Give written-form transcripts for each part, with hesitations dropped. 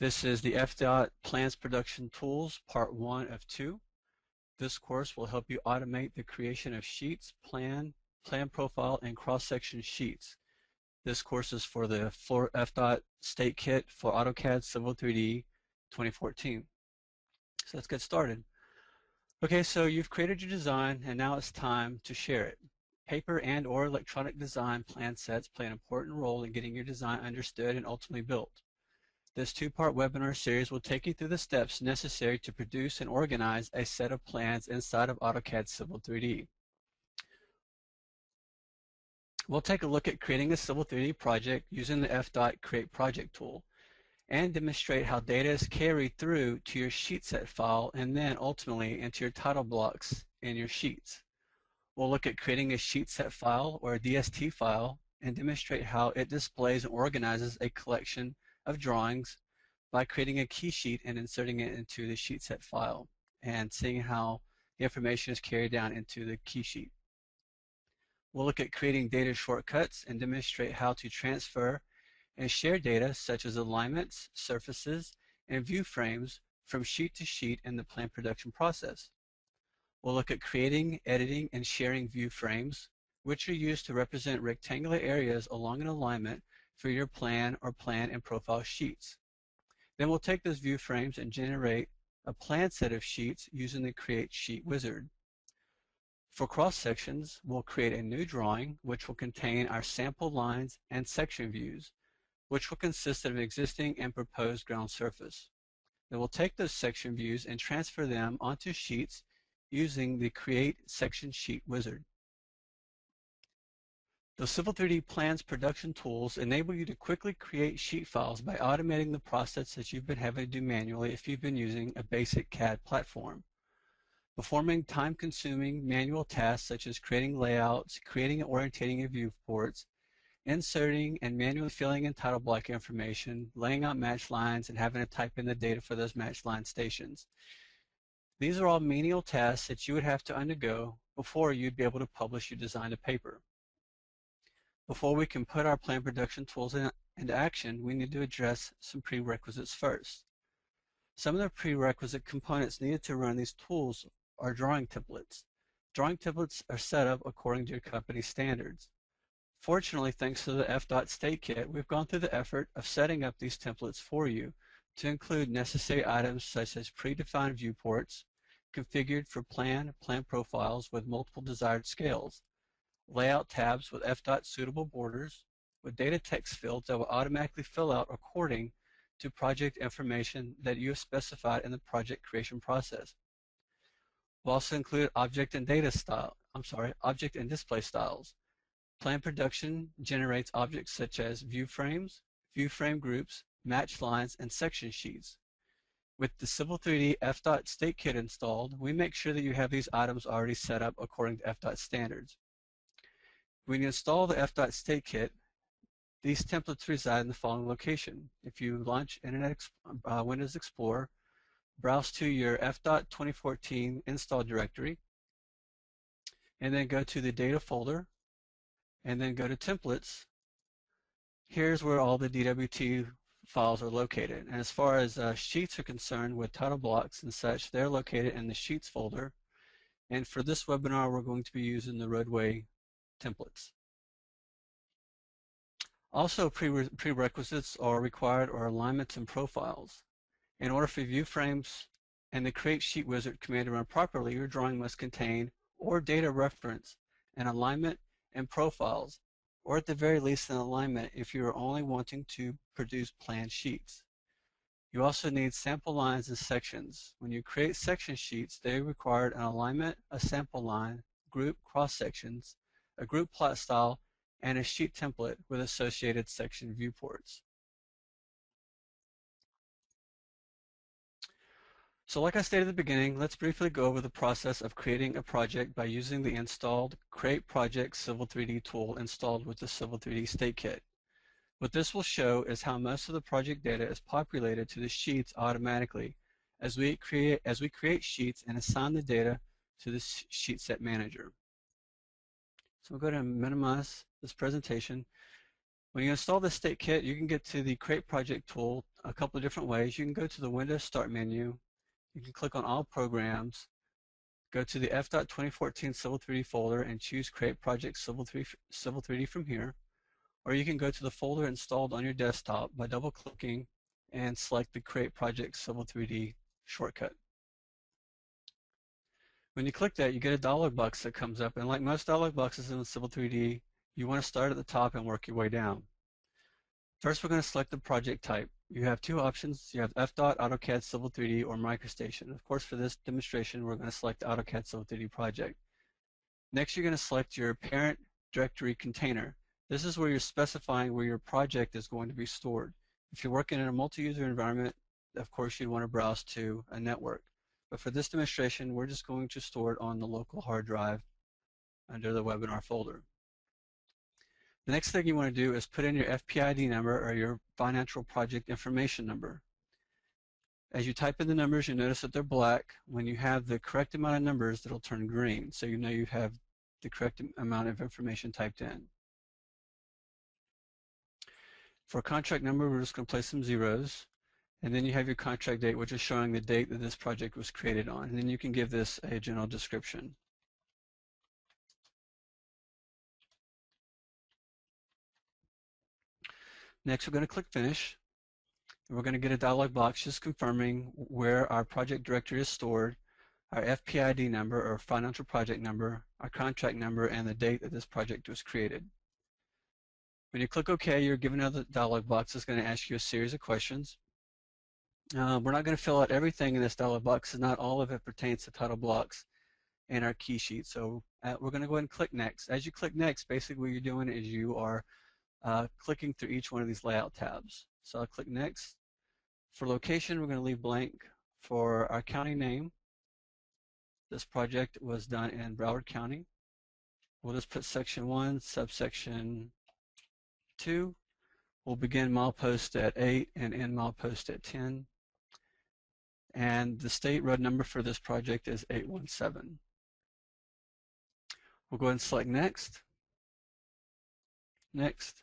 This is the FDOT Plans Production Tools, Part 1 of 2. This course will help you automate the creation of sheets, plan profile, and cross-section sheets. This course is for the FDOT State Kit for AutoCAD Civil 3D 2014. So let's get started. Okay, so you've created your design and now it's time to share it. Paper and/or electronic design plan sets play an important role in getting your design understood and ultimately built. This two-part webinar series will take you through the steps necessary to produce and organize a set of plans inside of AutoCAD Civil 3D. We'll take a look at creating a Civil 3D project using the FDOT Create Project tool and demonstrate how data is carried through to your sheet set file and then ultimately into your title blocks in your sheets. We'll look at creating a sheet set file or a DST file and demonstrate how it displays and organizes a collection of drawings by creating a key sheet and inserting it into the sheet set file and seeing how the information is carried down into the key sheet. We'll look at creating data shortcuts and demonstrate how to transfer and share data such as alignments, surfaces, and view frames from sheet to sheet in the plan production process. We'll look at creating, editing, and sharing view frames, which are used to represent rectangular areas along an alignment for your plan or plan and profile sheets. Then we'll take those view frames and generate a plan set of sheets using the Create Sheet wizard. For cross sections, we'll create a new drawing which will contain our sample lines and section views, which will consist of existing and proposed ground surface. Then we'll take those section views and transfer them onto sheets using the Create Section Sheet wizard. The Civil 3D Plans production tools enable you to quickly create sheet files by automating the process that you've been having to do manually if you've been using a basic CAD platform. Performing time-consuming manual tasks such as creating layouts, creating and orientating your viewports, inserting and manually filling in title block information, laying out match lines, and having to type in the data for those match line stations. These are all menial tasks that you would have to undergo before you'd be able to publish your design to paper. Before we can put our plan production tools into action, we need to address some prerequisites first. Some of the prerequisite components needed to run these tools are drawing templates. Drawing templates are set up according to your company's standards. Fortunately, thanks to the FDOT State Kit, we've gone through the effort of setting up these templates for you to include necessary items such as predefined viewports, configured for plan profiles with multiple desired scales, layout tabs with FDOT suitable borders, with data text fields that will automatically fill out according to project information that you have specified in the project creation process. We'll also include object and display styles. Plan production generates objects such as view frames, view frame groups, match lines, and section sheets. With the Civil 3D FDOT State Kit installed, we make sure that you have these items already set up according to FDOT standards. When you install the FDOT State Kit, these templates reside in the following location. If you launch Windows Explorer, browse to your FDOT 2014 install directory, and then go to the data folder, and then go to templates. Here's where all the DWT files are located. And as far as sheets are concerned with title blocks and such, they're located in the sheets folder. And for this webinar, we're going to be using the roadway templates. Also, prerequisites are required are alignments and profiles. In order for view frames and the Create Sheet wizard command to run properly, your drawing must contain or data reference an alignment and profiles, or at the very least an alignment if you are only wanting to produce plan sheets. You also need sample lines and sections. When you create section sheets, they require an alignment, a sample line, group cross-sections, a group plot style, and a sheet template with associated section viewports. So like I stated at the beginning, let's briefly go over the process of creating a project by using the installed Create Project Civil 3D tool installed with the Civil 3D State Kit. What this will show is how most of the project data is populated to the sheets automatically as we create sheets and assign the data to the sheet set manager. So we'll go ahead and minimize this presentation. When you install the state kit, you can get to the Create Project tool a couple of different ways. You can go to the Windows Start menu. You can click on All Programs, go to the FDOT 2014 Civil 3D folder and choose Create Project Civil 3D from here. Or you can go to the folder installed on your desktop by double-clicking and select the Create Project Civil 3D shortcut. When you click that, you get a dialog box that comes up, and like most dialog boxes in Civil 3D, you want to start at the top and work your way down. First, we're going to select the project type. You have two options. You have FDOT, AutoCAD Civil 3D, or MicroStation. Of course, for this demonstration, we're going to select AutoCAD Civil 3D project. Next, you're going to select your parent directory container. This is where you're specifying where your project is going to be stored. If you're working in a multi-user environment, of course, you'd want to browse to a network. But for this demonstration, we're just going to store it on the local hard drive under the webinar folder. The next thing you want to do is put in your FPID number, or your financial project information number. As you type in the numbers, you notice that they're black. When you have the correct amount of numbers, it'll turn green, so you know you have the correct amount of information typed in. For a contract number, we're just going to place some zeros. And then you have your contract date, which is showing the date that this project was created on. And then you can give this a general description. Next, we're going to click Finish. And we're going to get a dialog box just confirming where our project directory is stored, our FPID number, or financial project number, our contract number, and the date that this project was created. When you click OK, you're given another dialog box that's going to ask you a series of questions. We're not going to fill out everything in this dialog box, and not all of it pertains to title blocks and our key sheet. So we're going to go ahead and click Next. As you click Next, basically what you're doing is you are clicking through each one of these layout tabs. So I'll click Next. For location, we're going to leave blank. For our county name, this project was done in Broward County. We'll just put Section 1, Subsection 2. We'll begin milepost at 8 and end milepost at 10. And the state road number for this project is 817. We'll go ahead and select Next. Next.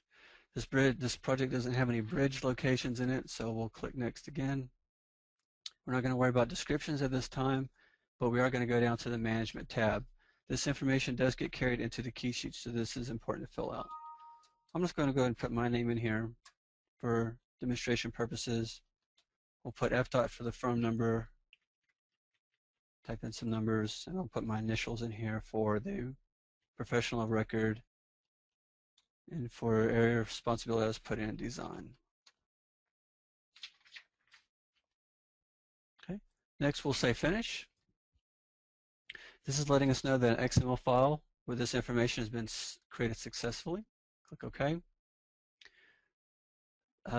This project doesn't have any bridge locations in it, so we'll click Next again. We're not going to worry about descriptions at this time, but we are going to go down to the Management tab. This information does get carried into the key sheet, so this is important to fill out. I'm just going to go ahead and put my name in here for demonstration purposes. We'll put FDOT for the firm number, type in some numbers, and I'll put my initials in here for the professional of record, and for area of responsibility, let's put in design. Okay. Next, we'll say Finish. This is letting us know that an XML file where this information has been created successfully. Click OK.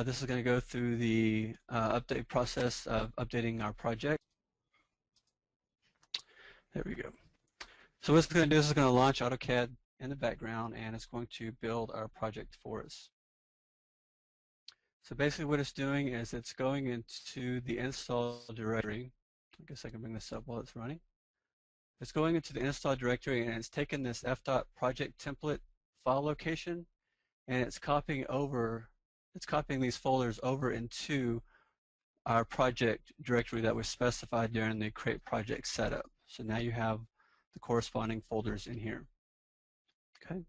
This is going to go through the update process of updating our project. There we go. So what it's going to do is it's going to launch AutoCAD in the background, and it's going to build our project for us. So basically what it's doing is it's going into the install directory. I guess I can bring this up while it's running. It's going into the install directory, and it's taken this FDOT project template file location, and it's copying these folders over into our project directory that was specified during the Create Project setup. So now you have the corresponding folders in here. Okay.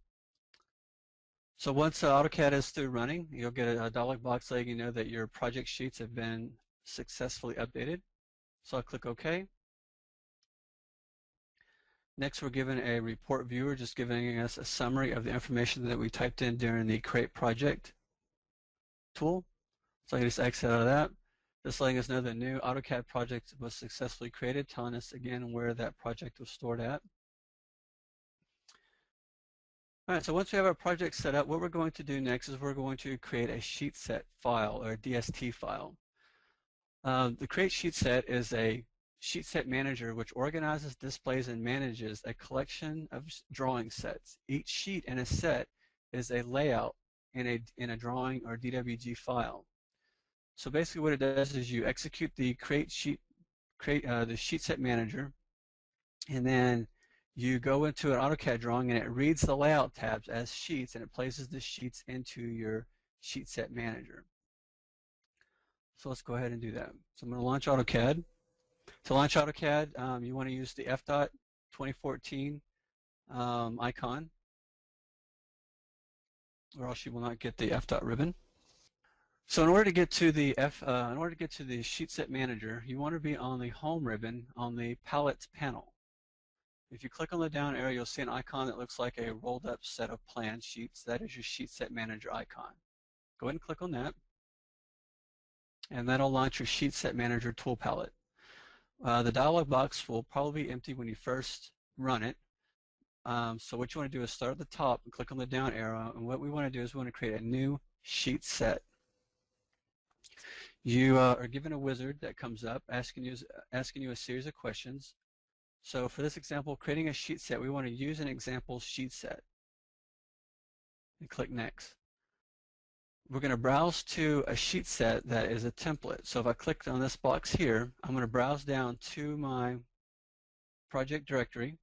So once AutoCAD is through running, you'll get a dialog box letting you know that your project sheets have been successfully updated. So I'll click OK. Next, we're given a report viewer, just giving us a summary of the information that we typed in during the Create Project tool. So I can just exit out of that, just letting us know the new AutoCAD project was successfully created, telling us again where that project was stored at. All right, so once we have our project set up, what we're going to do next is we're going to create a sheet set file, or a DST file. The Create Sheet Set is a sheet set manager which organizes, displays, and manages a collection of drawing sets. Each sheet in a set is a layout in a drawing or DWG file. So basically what it does is you execute the the sheet set manager, and then you go into an AutoCAD drawing and it reads the layout tabs as sheets and it places the sheets into your sheet set manager. So let's go ahead and do that. So I'm going to launch AutoCAD. To launch AutoCAD, you want to use the FDOT 2014 icon, or else you will not get the FDOT ribbon. So in order to get to the sheet set manager, you want to be on the home ribbon on the palettes panel. If you click on the down arrow, you'll see an icon that looks like a rolled up set of plan sheets. That is your sheet set manager icon. Go ahead and click on that, and that'll launch your sheet set manager tool palette. The dialog box will probably be empty when you first run it. So what you want to do is start at the top and click on the down arrow, and what we want to do is we want to create a new sheet set. You are given a wizard that comes up asking you a series of questions. So for this example, creating a sheet set, we want to use an example sheet set. And click Next. We're going to browse to a sheet set that is a template. So if I click on this box here, I'm going to browse down to my project directory,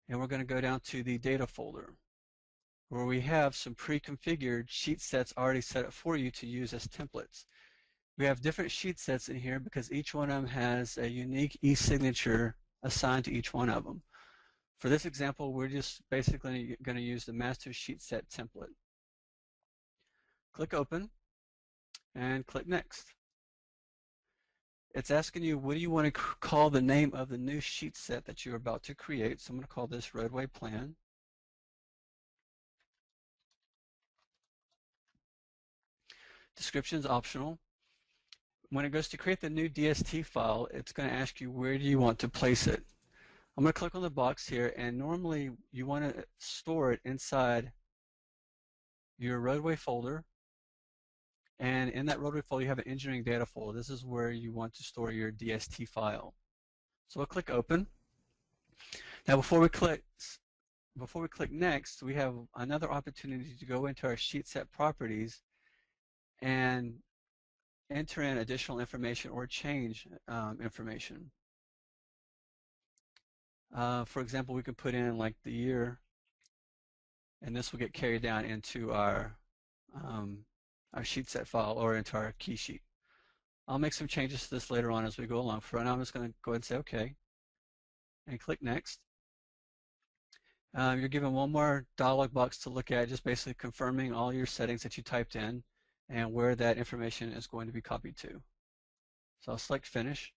and we're going to go down to the data folder, where we have some pre-configured sheet sets already set up for you to use as templates. We have different sheet sets in here because each one of them has a unique e-signature assigned to each one of them. For this example, we're just basically going to use the master sheet set template. Click Open and click Next. It's asking you, what do you want to call the name of the new sheet set that you're about to create? So I'm going to call this Roadway Plan. Description is optional. When it goes to create the new DST file, it's going to ask you, where do you want to place it? I'm going to click on the box here, and normally you want to store it inside your roadway folder, and in that roadway folder you have an engineering data folder. This is where you want to store your DST file. So I'll click Open. Now before we click Next, we have another opportunity to go into our sheet set properties and enter in additional information or change information. For example, we can put in like the year, and this will get carried down into our sheet set file or into our key sheet. I'll make some changes to this later on as we go along. For right now, I'm just going to go ahead and say OK and click Next. You're given one more dialog box to look at, just basically confirming all your settings that you typed in and where that information is going to be copied to. So I'll select Finish.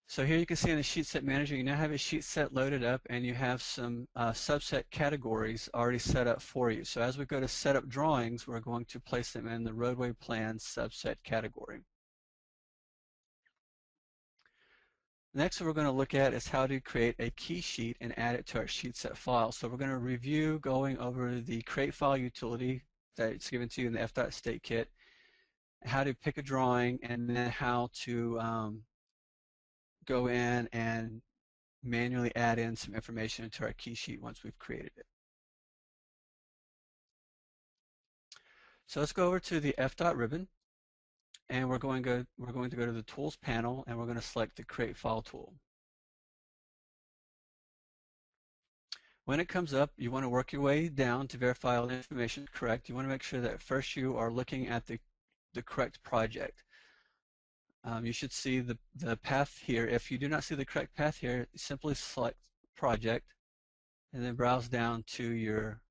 So here you can see in the sheet set manager, you now have a sheet set loaded up, and you have some subset categories already set up for you. So as we go to set up drawings, we're going to place them in the roadway plan subset category. Next, what we're going to look at is how to create a key sheet and add it to our sheet set file. So we're going to review going over the create file utility that's given to you in the FDOT state kit, how to pick a drawing, and then how to go in and manually add in some information into our key sheet once we've created it. So let's go over to the FDOT ribbon, and we're going to go to the Tools panel, and we're going to select the Create File tool. When it comes up, you want to work your way down to verify all the information is correct. You want to make sure that first you are looking at the correct project. You should see the path here. If you do not see the correct path here, simply select Project and then browse down to your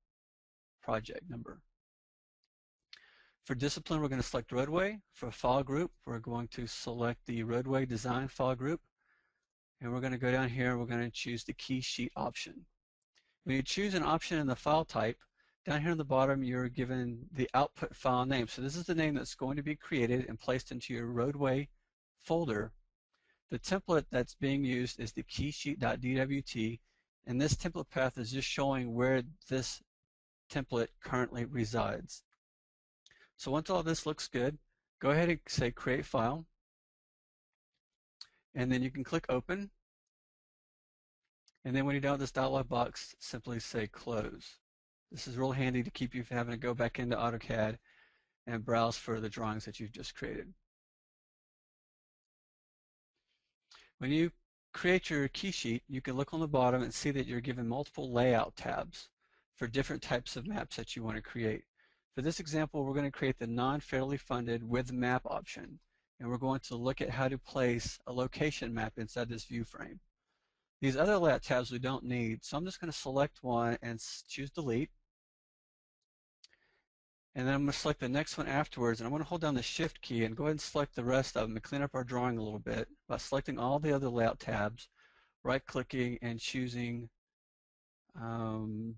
project number. For discipline, we're going to select roadway. For file group, we're going to select the roadway design file group, and we're going to go down here and we're going to choose the key sheet option. When you choose an option in the file type, down here on the bottom you're given the output file name. So this is the name that's going to be created and placed into your roadway folder. The template that's being used is the keysheet.dwt, and this template path is just showing where this template currently resides. So once all this looks good, go ahead and say Create File, and then you can click Open, and then when you're done with this dialog box, simply say Close. This is real handy to keep you from having to go back into AutoCAD and browse for the drawings that you've just created. When you create your key sheet, you can look on the bottom and see that you're given multiple layout tabs for different types of maps that you want to create. For this example, we're going to create the non-federally funded with map option, and we're going to look at how to place a location map inside this view frame. These other layout tabs we don't need, so I'm just going to select one and choose delete. And then I'm going to select the next one afterwards, and I'm going to hold down the Shift key and go ahead and select the rest of them and clean up our drawing a little bit by selecting all the other layout tabs, right-clicking, and choosing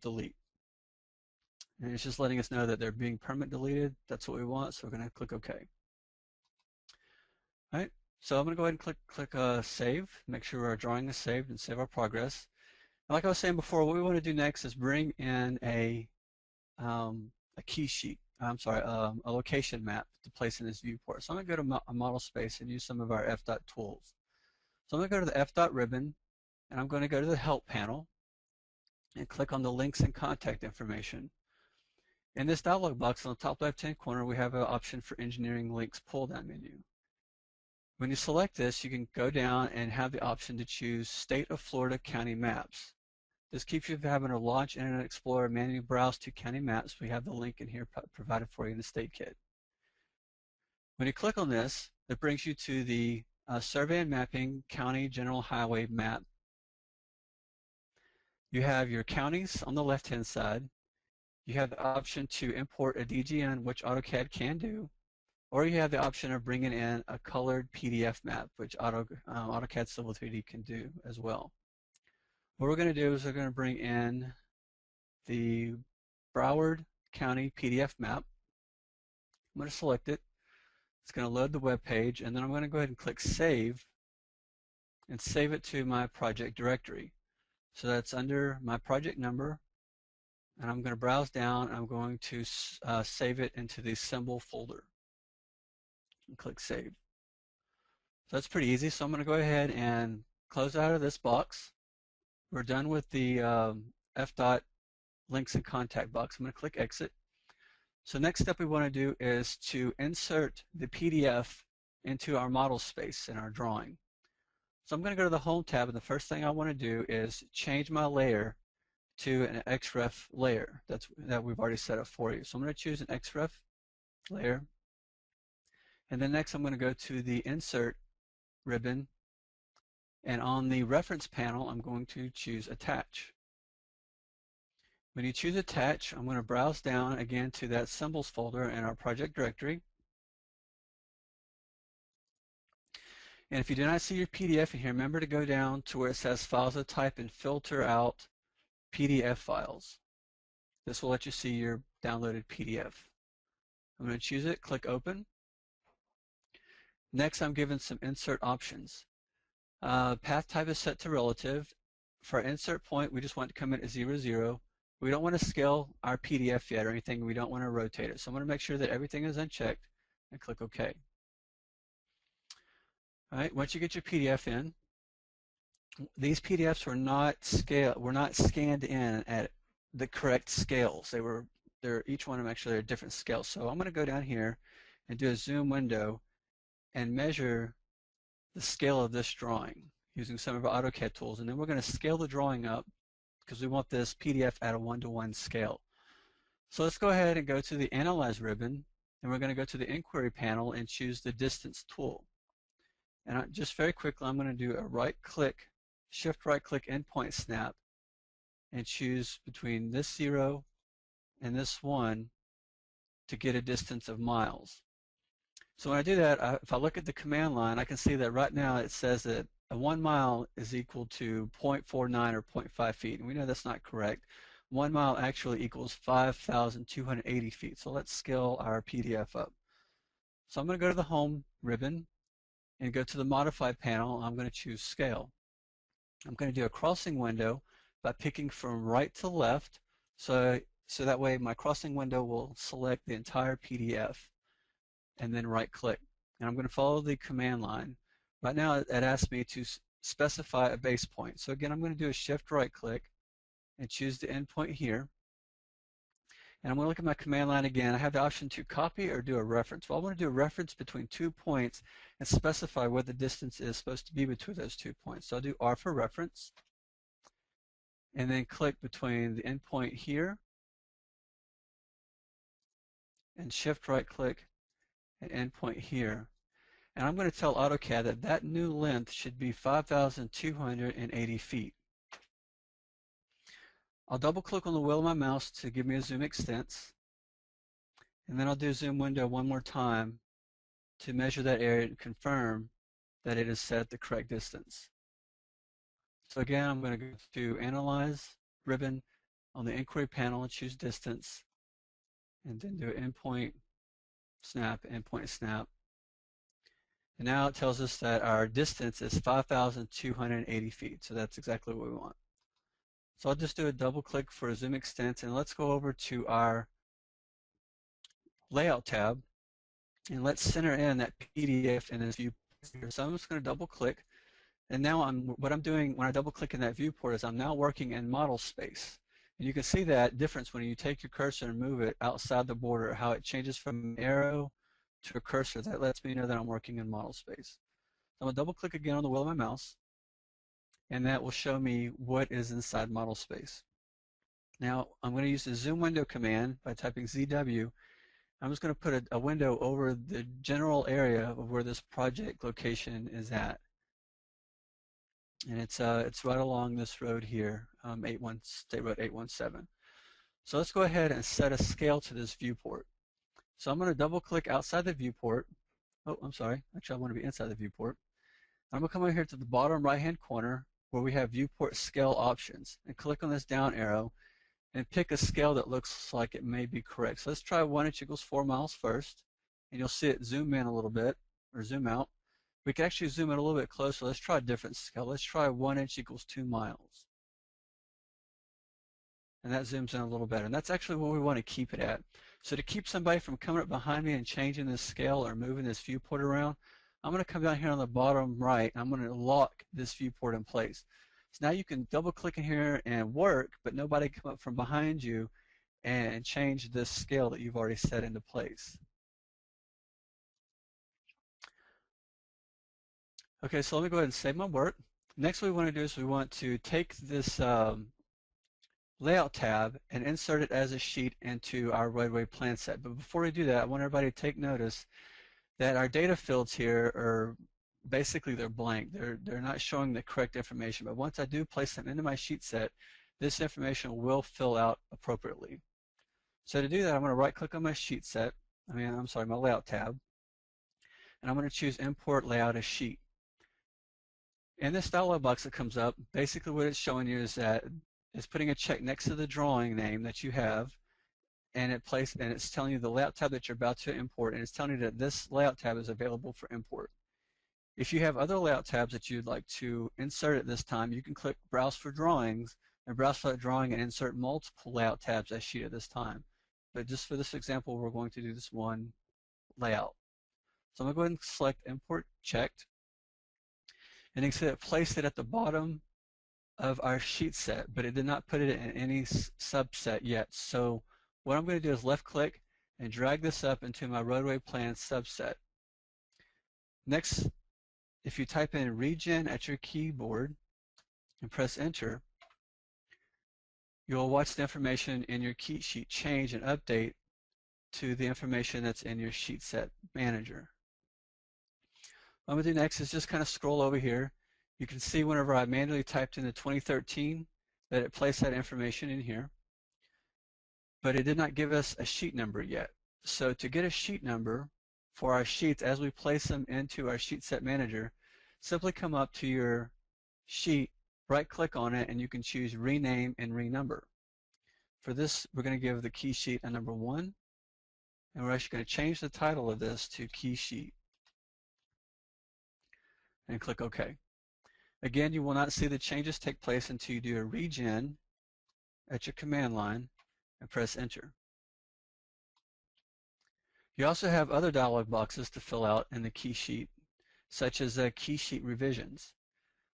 delete. And it's just letting us know that they're being permanently deleted. That's what we want, so we're going to click OK. All right, so I'm going to go ahead and click Save, make sure our drawing is saved, and save our progress. And like I was saying before, what we want to do next is bring in a key sheet. A location map to place in this viewport. So I'm going to go to a model space and use some of our FDOT tools. So I'm going to go to the FDOT ribbon, and I'm going to go to the Help panel and click on the links and contact information. In this dialog box on the top left-hand corner, we have an option for Engineering Links pull-down menu. When you select this, you can go down and have the option to choose State of Florida County Maps. This keeps you from having to launch Internet Explorer and manually browse to county maps. We have the link in here provided for you in the State Kit. When you click on this, it brings you to the Survey and Mapping County General Highway Map. You have your counties on the left-hand side. You have the option to import a DGN, which AutoCAD can do, or you have the option of bringing in a colored PDF map, which AutoCAD Civil 3D can do as well. What we're going to do is we're going to bring in the Broward County PDF map. I'm going to select it. It's going to load the web page, and then I'm going to go ahead and click Save and save it to my project directory. So that's under my project number, and I'm going to browse down, and I'm going to save it into the symbol folder and click Save. So that's pretty easy. So I'm going to go ahead and close out of this box. We're done with the FDOT links and contact box. I'm going to click Exit. So next step we want to do is to insert the PDF into our model space in our drawing. So I'm going to go to the Home tab, and the first thing I want to do is change my layer to an XREF layer that we've already set up for you. So I'm going to choose an XREF layer, and then next I'm going to go to the Insert ribbon, and on the Reference panel I'm going to choose Attach. When you choose Attach, I'm going to browse down again to that Symbols folder in our project directory. And if you do not see your PDF in here, remember to go down to where it says Files of Type and filter out PDF files. This will let you see your downloaded PDF. I'm going to choose it, click Open. Next, I'm given some insert options. Path type is set to relative. For our insert point, we just want to come in at 0, 0. We don't want to scale our PDF yet or anything. We don't want to rotate it. So I'm going to make sure that everything is unchecked and click OK. All right, once you get your PDF in, these PDFs were not scanned in at the correct scales. Each one of them actually are different scales. So I'm going to go down here and do a zoom window and measure the scale of this drawing using some of our AutoCAD tools, and then we're going to scale the drawing up because we want this PDF at a 1:1 scale. So let's go ahead and go to the Analyze ribbon, and we're going to go to the Inquiry panel and choose the Distance tool. And just very quickly, I'm going to do a right-click, Shift right-click Endpoint Snap, and choose between this 0 and this 1 to get a distance of miles. So when I do that, if I look at the command line, I can see that right now it says that a 1 mile is equal to 0.49 or 0.5 feet, and we know that's not correct. 1 mile actually equals 5,280 feet. So let's scale our PDF up. So I'm going to go to the Home ribbon and go to the Modify panel. I'm going to choose Scale. I'm going to do a crossing window by picking from right to left, so that way my crossing window will select the entire PDF, and then right-click. And I'm going to follow the command line. Right now it asks me to specify a base point. So again, I'm going to do a Shift right-click and choose the endpoint here. And I'm going to look at my command line again. I have the option to copy or do a reference. Well, I want to do a reference between 2 points and specify what the distance is supposed to be between those 2 points. So I'll do R for reference, and then click between the endpoint here and shift right click and endpoint here. And I'm going to tell AutoCAD that that new length should be 5,280 feet. I'll double click on the wheel of my mouse to give me a zoom extents, and then I'll do zoom window one more time to measure that area and confirm that it is set at the correct distance. So again, I'm going to go to Analyze ribbon on the Inquiry panel and choose Distance, and then do Endpoint Snap, Endpoint Snap. And now it tells us that our distance is 5,280 feet, so that's exactly what we want. So I'll just do a double click for a zoom extent, and let's go over to our Layout tab, and let's center in that PDF in this view. So I'm just going to double click, and now what I'm doing when I double click in that viewport is I'm now working in model space. And you can see that difference when you take your cursor and move it outside the border, how it changes from an arrow to a cursor. That lets me know that I'm working in model space. So I'm going to double click again on the wheel of my mouse, and that will show me what is inside model space. Now I'm going to use the zoom window command by typing ZW. I'm just going to put a window over the general area of where this project location is at. And it's right along this road here, State Road 817. So let's go ahead and set a scale to this viewport. So I'm going to double click outside the viewport. Oh, I'm sorry. Actually, I want to be inside the viewport. I'm going to come over here to the bottom right-hand corner where we have viewport scale options, and click on this down arrow and pick a scale that looks like it may be correct. So let's try 1 inch equals 4 miles first, and you'll see it zoom in a little bit, or zoom out. We can actually zoom in a little bit closer. Let's try a different scale. Let's try 1 inch equals 2 miles. And that zooms in a little better. And that's actually where we want to keep it at. So to keep somebody from coming up behind me and changing this scale or moving this viewport around, I'm going to come down here on the bottom right, and I'm going to lock this viewport in place. So now you can double click in here and work, but nobody come up from behind you and change this scale that you've already set into place. Okay, so let me go ahead and save my work. Next what we want to do is we want to take this Layout tab and insert it as a sheet into our roadway plan set. But before we do that, I want everybody to take notice that our data fields here are basically they're blank. They're not showing the correct information. But once I do place them into my sheet set, this information will fill out appropriately. So to do that, I'm going to right click on my sheet set. My Layout tab, and I'm going to choose Import Layout as Sheet. In this dialog box that comes up, basically what it's showing you is that it's putting a check next to the drawing name that you have, and it's telling you the layout tab that you're about to import, and it's telling you that this layout tab is available for import. If you have other layout tabs that you'd like to insert at this time, you can click Browse for Drawings and browse for that drawing and insert multiple layout tabs as sheet at this time. But just for this example, we're going to do this one layout. So I'm going to go ahead and select Import Checked, and you can see it placed it at the bottom of our sheet set, but it did not put it in any subset yet. So what I'm going to do is left click and drag this up into my roadway plan subset. Next, if you type in Regen at your keyboard and press enter, you'll watch the information in your key sheet change and update to the information that's in your sheet set manager. What I'm going to do next is just kind of scroll over here. You can see whenever I manually typed in the 2013 that it placed that information in here, but it did not give us a sheet number yet. So to get a sheet number for our sheets as we place them into our sheet set manager, simply come up to your sheet, right click on it, and you can choose rename and renumber. For this, we're going to give the key sheet a number 1, and we're actually going to change the title of this to key sheet and click OK. Again, you will not see the changes take place until you do a regen at your command line and press enter. You also have other dialog boxes to fill out in the key sheet, such as key sheet revisions.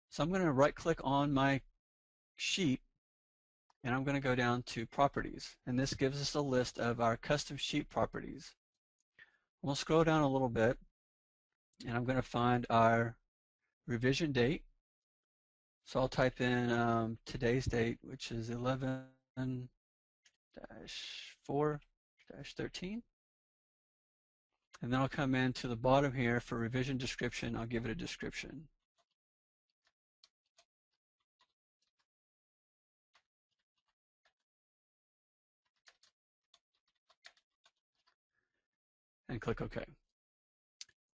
So I'm going to right click on my sheet, and I'm going to go down to Properties, and this gives us a list of our custom sheet properties. We'll scroll down a little bit, and I'm going to find our revision date. So I'll type in today's date, which is 11-4-13. And then I'll come into the bottom here for revision description. I'll give it a description. And click OK.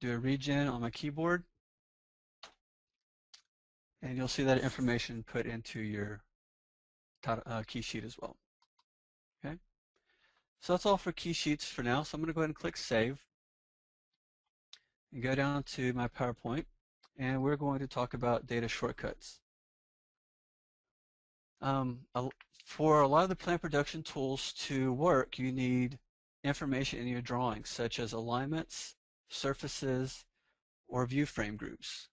Do a regen on my keyboard, and you'll see that information put into your key sheet as well. Okay. So that's all for key sheets for now. So I'm going to go ahead and click Save and go down to my PowerPoint, and we're going to talk about data shortcuts. For a lot of the plant production tools to work, you need information in your drawings, such as alignments, surfaces, or view frame groups.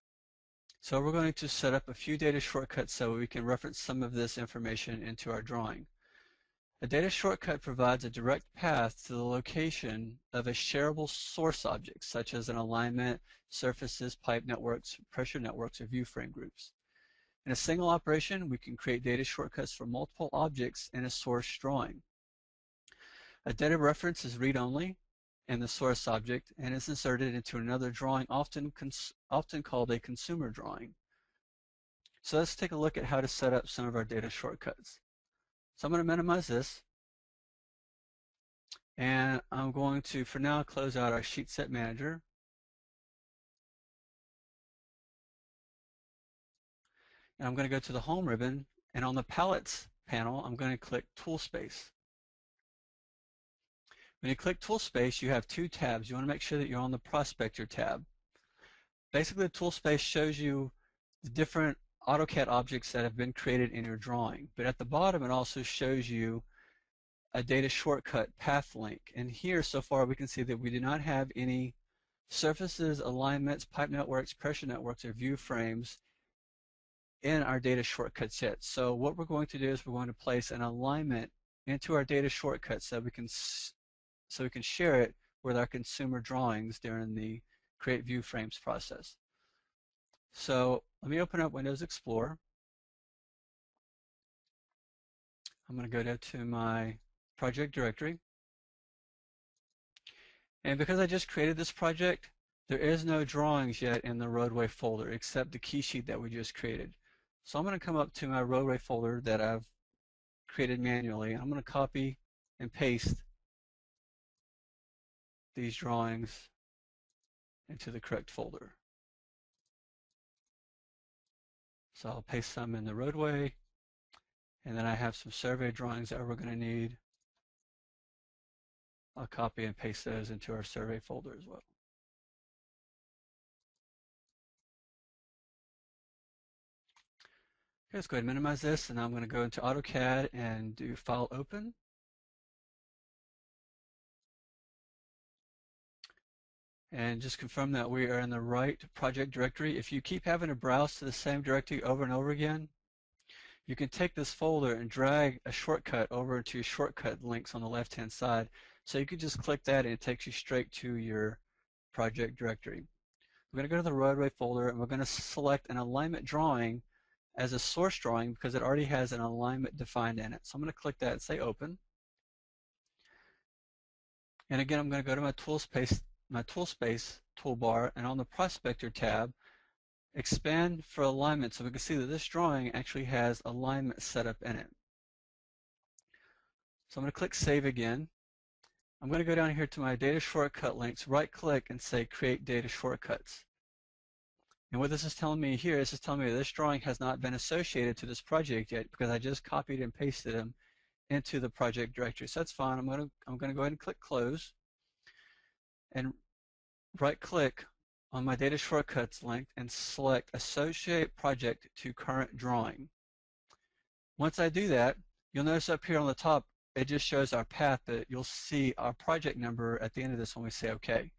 So we're going to set up a few data shortcuts so we can reference some of this information into our drawing. A data shortcut provides a direct path to the location of a shareable source object, such as an alignment, surfaces, pipe networks, pressure networks, or view frame groups. In a single operation, we can create data shortcuts for multiple objects in a source drawing. A data reference is read-only in the source object and is inserted into another drawing, often called a consumer drawing. So let's take a look at how to set up some of our data shortcuts. So I'm going to minimize this, and I'm going to, for now, close out our Sheet Set Manager. And I'm going to go to the Home ribbon, and on the Palettes panel, I'm going to click Tool Space. When you click Tool Space, you have two tabs. You want to make sure that you're on the Prospector tab. Basically, the Tool Space shows you the different AutoCAD objects that have been created in your drawing. But at the bottom, it also shows you a data shortcut path link. And here, so far, we can see that we do not have any surfaces, alignments, pipe networks, pressure networks, or view frames in our data shortcuts yet. So what we're going to do is we're going to place an alignment into our data shortcut so we can share it with our consumer drawings during the Create View Frames process. So let me open up Windows Explorer. I'm going to go down to my project directory. And because I just created this project, there is no drawings yet in the roadway folder except the key sheet that we just created. So I'm going to come up to my roadway folder that I've created manually. I'm going to copy and paste these drawings into the correct folder. So I'll paste some in the roadway, and then I have some survey drawings that we're going to need. I'll copy and paste those into our survey folder as well. Okay, let's go ahead and minimize this, and I'm going to go into AutoCAD and do File Open. And just confirm that we are in the right project directory. If you keep having to browse to the same directory over and over again, you can take this folder and drag a shortcut over to shortcut links on the left-hand side. So you can just click that and it takes you straight to your project directory. We're going to go to the roadway folder and we're going to select an alignment drawing as a source drawing because it already has an alignment defined in it. So I'm going to click that and say Open. And again, I'm going to go to my tool space toolbar, and on the Prospector tab, expand for alignment so we can see that this drawing actually has alignment set up in it. So I'm going to click Save again. I'm going to go down here to my data shortcut links, right click and say Create Data Shortcuts. And what this is telling me here is telling me that this drawing has not been associated to this project yet because I just copied and pasted them into the project directory. So that's fine. I'm going to go ahead and click Close and right click on my data shortcuts link and select Associate Project to Current Drawing. Once I do that, you'll notice up here on the top it just shows our path, but you'll see our project number at the end of this when we say OK.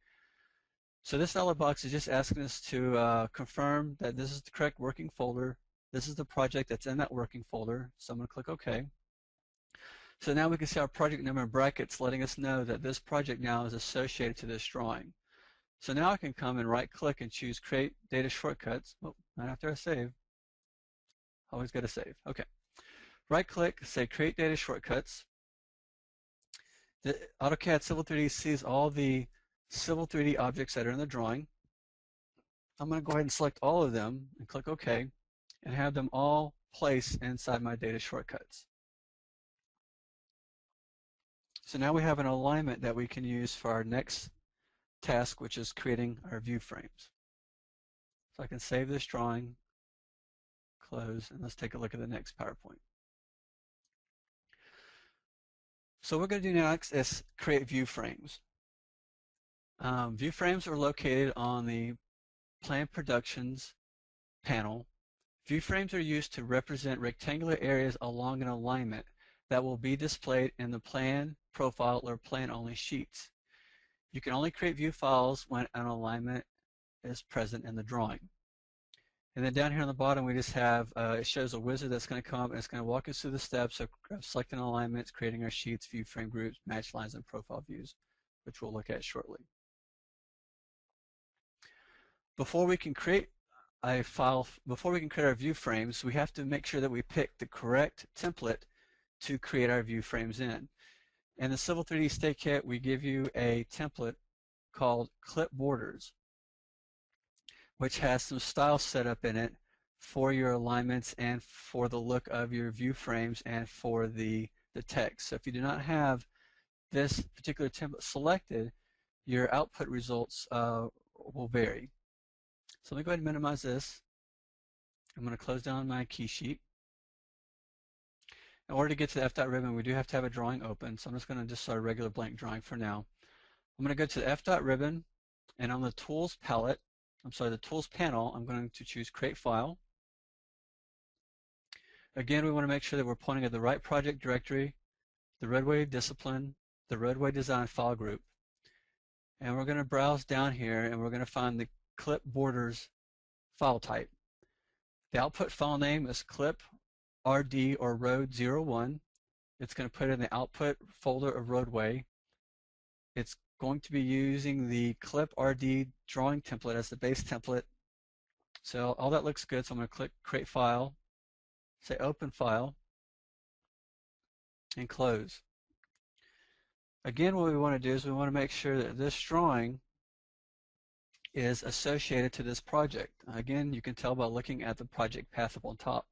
So this dialog box is just asking us to confirm that this is the correct working folder. This is the project that's in that working folder. So I'm going to click OK. So now we can see our project number in brackets letting us know that this project now is associated to this drawing. So now I can come and right click and choose create data shortcuts. Oh, not after I save. Always got to save. Okay. Right click, say create data shortcuts. The AutoCAD Civil 3D sees all the Civil 3D objects that are in the drawing. I'm going to go ahead and select all of them and click OK and have them all placed inside my data shortcuts. So now we have an alignment that we can use for our next task, which is creating our view frames. So I can save this drawing, close, and let's take a look at the next PowerPoint. So what we're going to do next is create view frames. View frames are located on the Plan Productions panel. View frames are used to represent rectangular areas along an alignment that will be displayed in the plan, profile, or plan-only sheets. You can only create view files when an alignment is present in the drawing. And then down here on the bottom, we just have, it shows a wizard that's going to come up and it's going to walk us through the steps of selecting alignments, creating our sheets, view frame groups, match lines, and profile views, which we'll look at shortly. Before we can create a file, before we can create our view frames, we have to make sure that we pick the correct template to create our view frames in. In the Civil 3D State Kit, we give you a template called Clip Borders, which has some styles set up in it for your alignments and for the look of your view frames and for the text. So if you do not have this particular template selected, your output results will vary. So let me go ahead and minimize this. I'm going to close down my key sheet. In order to get to the FDOT ribbon, we do have to have a drawing open. So I'm just going to just start a regular blank drawing for now. I'm going to go to the FDOT ribbon, and on the Tools palette, the Tools panel, I'm going to choose Create File. Again, we want to make sure that we're pointing at the right project directory, the roadway discipline, the roadway design file group. And we're going to browse down here, and we're going to find the Clip Borders file type. The output file name is clip RD or road 01. It's going to put it in the output folder of roadway. It's going to be using the clip RD drawing template as the base template. So all that looks good. So I'm going to click create file, say open file, and close. Again, what we want to do is we want to make sure that this drawing is associated to this project. Again, you can tell by looking at the project path up on top.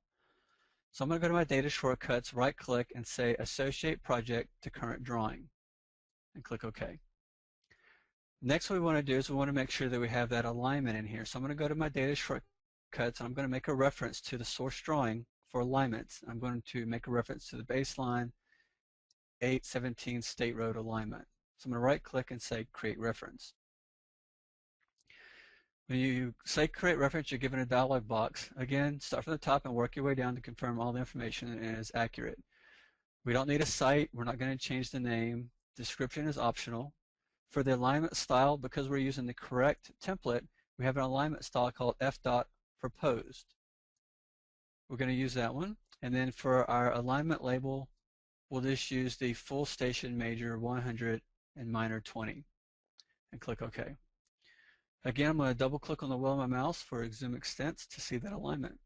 So I'm going to go to my data shortcuts, right click, and say associate project to current drawing, and click OK. Next, what we want to do is we want to make sure that we have that alignment in here. So I'm going to go to my data shortcuts, and I'm going to make a reference to the source drawing for alignments. I'm going to make a reference to the baseline 817 State Road alignment. So I'm going to right click and say create reference. When you say create reference, you're given a dialog box. Again, start from the top and work your way down to confirm all the information is accurate. We don't need a site. We're not going to change the name. Description is optional. For the alignment style, because we're using the correct template, we have an alignment style called FDOT proposed. We're going to use that one. And then for our alignment label, we'll just use the full station major 100 and minor 20 and click OK. Again, I'm going to double click on the wheel of my mouse for zoom extents to see that alignment.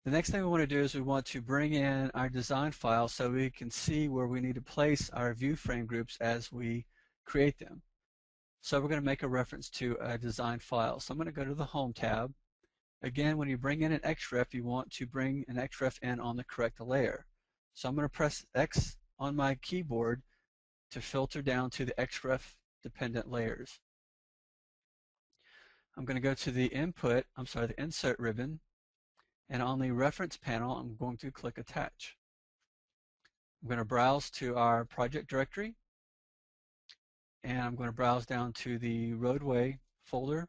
The next thing we want to do is we want to bring in our design file so we can see where we need to place our view frame groups as we create them. So we're going to make a reference to a design file. So I'm going to go to the Home tab. Again, when you bring in an XREF, you want to bring an XREF in on the correct layer. So I'm going to press X on my keyboard to filter down to the XREF dependent layers. I'm going to go to the Insert ribbon, and on the Reference panel, I'm going to click Attach. I'm going to browse to our project directory, and I'm going to browse down to the roadway folder.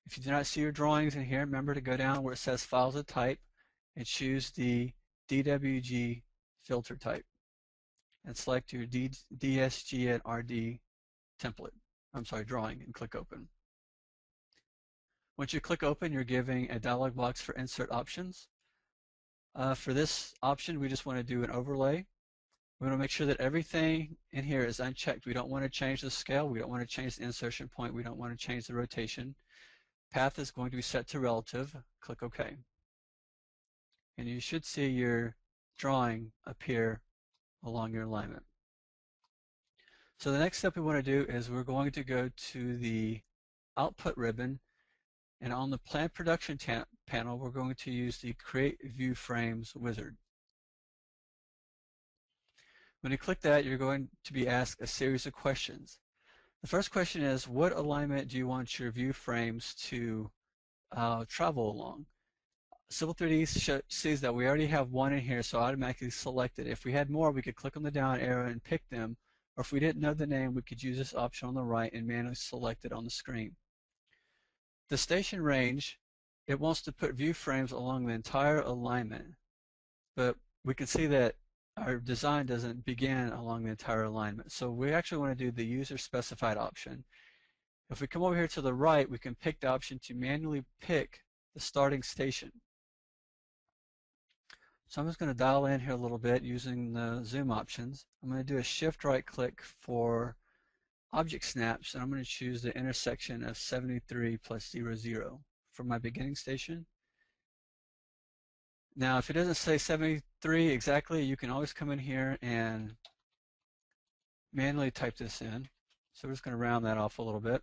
If you do not see your drawings in here, remember to go down where it says Files of Type and choose the DWG filter type and select your DSG and RD drawing, and click Open. Once you click Open, you're giving a dialog box for Insert Options. For this option, we just want to do an overlay. We want to make sure that everything in here is unchecked. We don't want to change the scale. We don't want to change the insertion point. We don't want to change the rotation. Path is going to be set to relative. Click OK. And you should see your drawing appear along your alignment. So the next step we want to do is we're going to go to the output ribbon, and on the Plan Production panel, we're going to use the Create View Frames wizard. When you click that, you're going to be asked a series of questions. The first question is, what alignment do you want your view frames to travel along? Civil 3D sees that we already have one in here, so automatically select it. If we had more, we could click on the down arrow and pick them, or if we didn't know the name, we could use this option on the right and manually select it on the screen. The station range, it wants to put view frames along the entire alignment, but we can see that our design doesn't begin along the entire alignment. So we actually want to do the user specified option. If we come over here to the right, we can pick the option to manually pick the starting station. So I'm just going to dial in here a little bit using the zoom options. I'm going to do a shift right click for object snaps, and I'm going to choose the intersection of 73 plus 00 for my beginning station. Now, if it doesn't say 73 exactly, you can always come in here and manually type this in. So we're just going to round that off a little bit.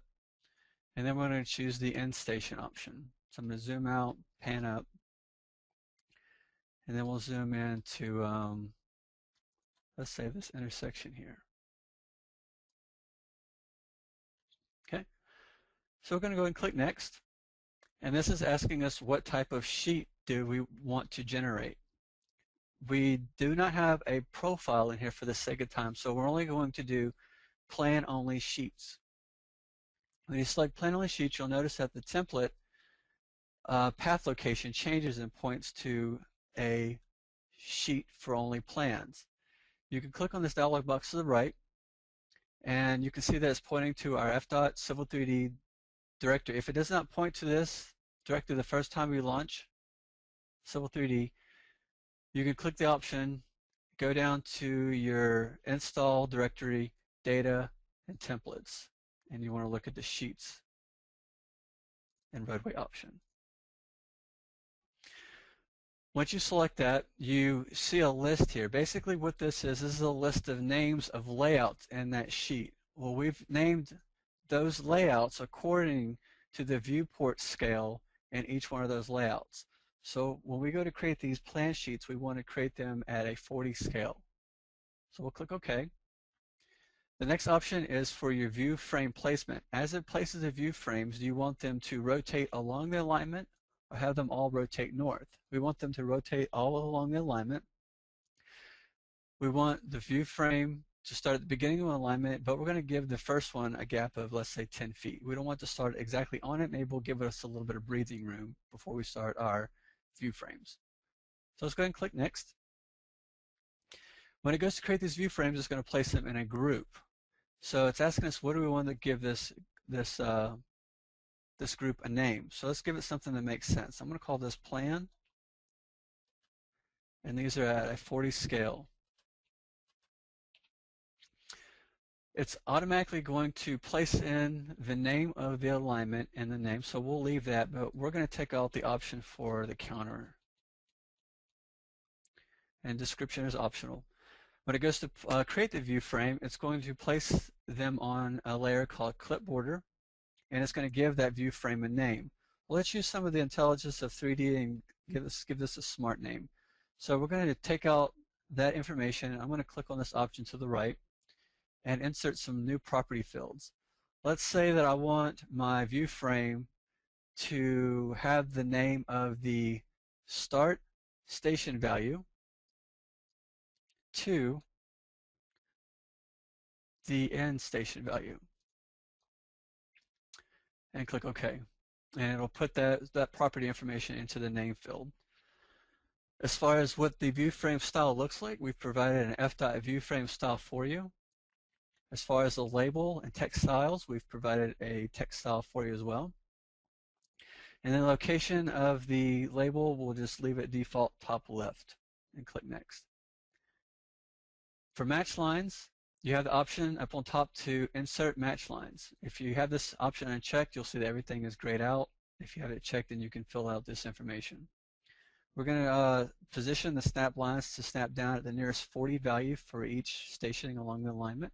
And then we're going to choose the end station option. So I'm going to zoom out, pan up, and then we'll zoom in to, let's say, this intersection here. Okay. So we're going to go and click Next. And this is asking us what type of sheet do we want to generate. We do not have a profile in here for the sake of time, so we're only going to do plan-only sheets. When you select plan-only sheets, you'll notice that the template path location changes and points to a sheet for only plans. You can click on this dialog box to the right, and you can see that it's pointing to our FDOT Civil 3D directory. If it does not point to this directly the first time we launch Civil 3D, you can click the option, go down to your install directory, data, and templates, and you want to look at the sheets and roadway option. Once you select that, you see a list here. Basically what this is a list of names of layouts in that sheet. Well, we've named those layouts according to the viewport scale in each one of those layouts. So when we go to create these plan sheets, we want to create them at a 40 scale. So we'll click OK. The next option is for your view frame placement. As it places the view frames, do you want them to rotate along the alignment or have them all rotate north? We want them to rotate all along the alignment. We want the view frame to start at the beginning of an alignment, but we're going to give the first one a gap of, let's say, 10 feet. We don't want to start exactly on it. Maybe we'll give us a little bit of breathing room before we start our view frames. So let's go ahead and click Next. When it goes to create these view frames, it's going to place them in a group. So it's asking us, what do we want to give this group a name? So let's give it something that makes sense. I'm going to call this Plan, and these are at a 40 scale. It's automatically going to place in the name of the alignment and the name, so we'll leave that, but we're going to take out the option for the counter. And description is optional. When it goes to create the view frame, it's going to place them on a layer called Clip Border, and it's going to give that view frame a name. Well, let's use some of the intelligence of 3D and give this a smart name. So we're going to take out that information. I'm going to click on this option to the right and insert some new property fields. Let's say that I want my view frame to have the name of the start station value to the end station value, and click OK. And it'll put that property information into the name field. As far as what the view frame style looks like, we've provided an FDOT view frame style for you. As far as the label and text styles, we've provided a text style for you as well. And the location of the label, we'll just leave it default top left and click Next. For match lines, you have the option up on top to insert match lines. If you have this option unchecked, you'll see that everything is grayed out. If you have it checked, then you can fill out this information. We're going to position the snap lines to snap down at the nearest 40 value for each stationing along the alignment.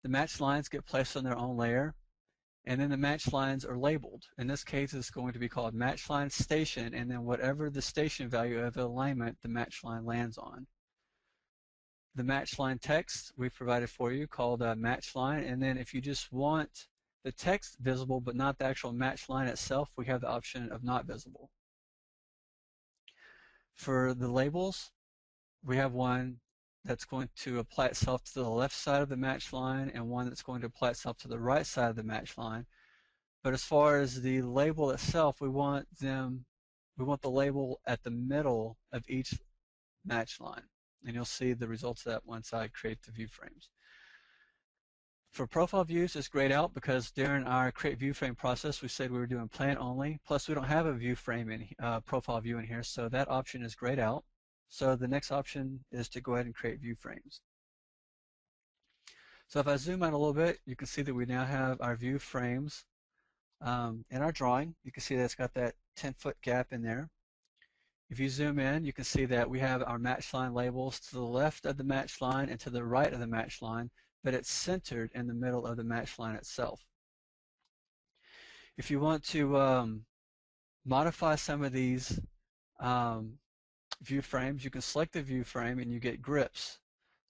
The match lines get placed on their own layer, and then the match lines are labeled. In this case, it's going to be called match line station, and then whatever the station value of the alignment the match line lands on. The match line text we provided for you called match line, and then if you just want the text visible but not the actual match line itself, we have the option of not visible. For the labels, we have one that's going to apply itself to the left side of the match line and one that's going to apply itself to the right side of the match line. But as far as the label itself, we want the label at the middle of each match line. And you'll see the results of that once I create the view frames. For profile views, it's grayed out because during our create view frame process, we said we were doing plan only. Plus, we don't have a view frame in profile view in here, so that option is grayed out. So the next option is to go ahead and create view frames. So if I zoom out a little bit, you can see that we now have our view frames in our drawing. You can see that it's got that 10-foot gap in there. If you zoom in, you can see that we have our match line labels to the left of the match line and to the right of the match line, but it's centered in the middle of the match line itself. If you want to modify some of these view frames, you can select the view frame and you get grips.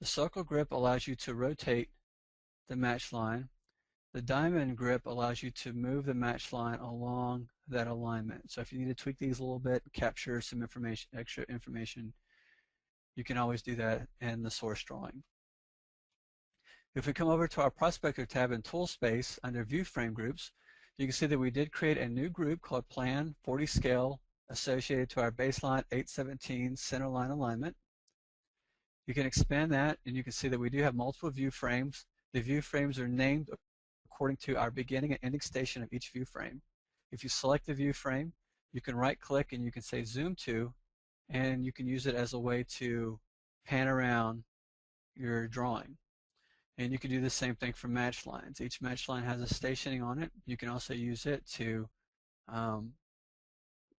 The circle grip allows you to rotate the match line. The diamond grip allows you to move the match line along that alignment. So if you need to tweak these a little bit, capture some information, extra information, you can always do that in the source drawing. If we come over to our Prospector tab in Tool Space under View Frame Groups, you can see that we did create a new group called Plan 40 Scale associated to our baseline 817 centerline alignment. You can expand that and you can see that we do have multiple view frames. The view frames are named according to our beginning and ending station of each view frame. If you select the view frame, you can right click and you can say zoom to, and you can use it as a way to pan around your drawing. And you can do the same thing for match lines. Each match line has a stationing on it. You can also use it to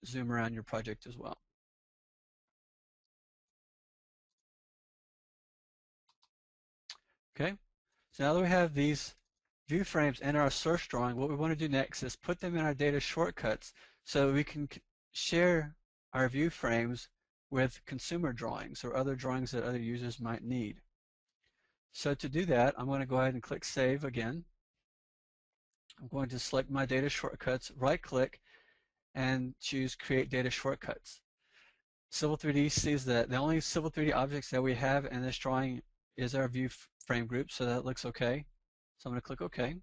zoom around your project as well. Okay, so now that we have these view frames in our source drawing, what we want to do next is put them in our data shortcuts so we can share our view frames with consumer drawings or other drawings that other users might need. So to do that, I'm going to go ahead and click Save again. I'm going to select my data shortcuts, right click, and choose Create Data Shortcuts. Civil 3D sees that the only Civil 3D objects that we have in this drawing is our view frame group, so that looks okay. So I'm going to click OK.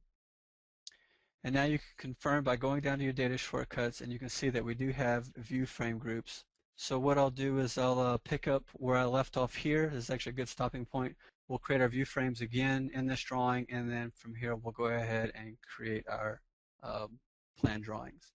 And now you can confirm by going down to your data shortcuts, and you can see that we do have view frame groups. So what I'll do is I'll pick up where I left off here. This is actually a good stopping point. We'll create our view frames again in this drawing, and then from here we'll go ahead and create our plan drawings.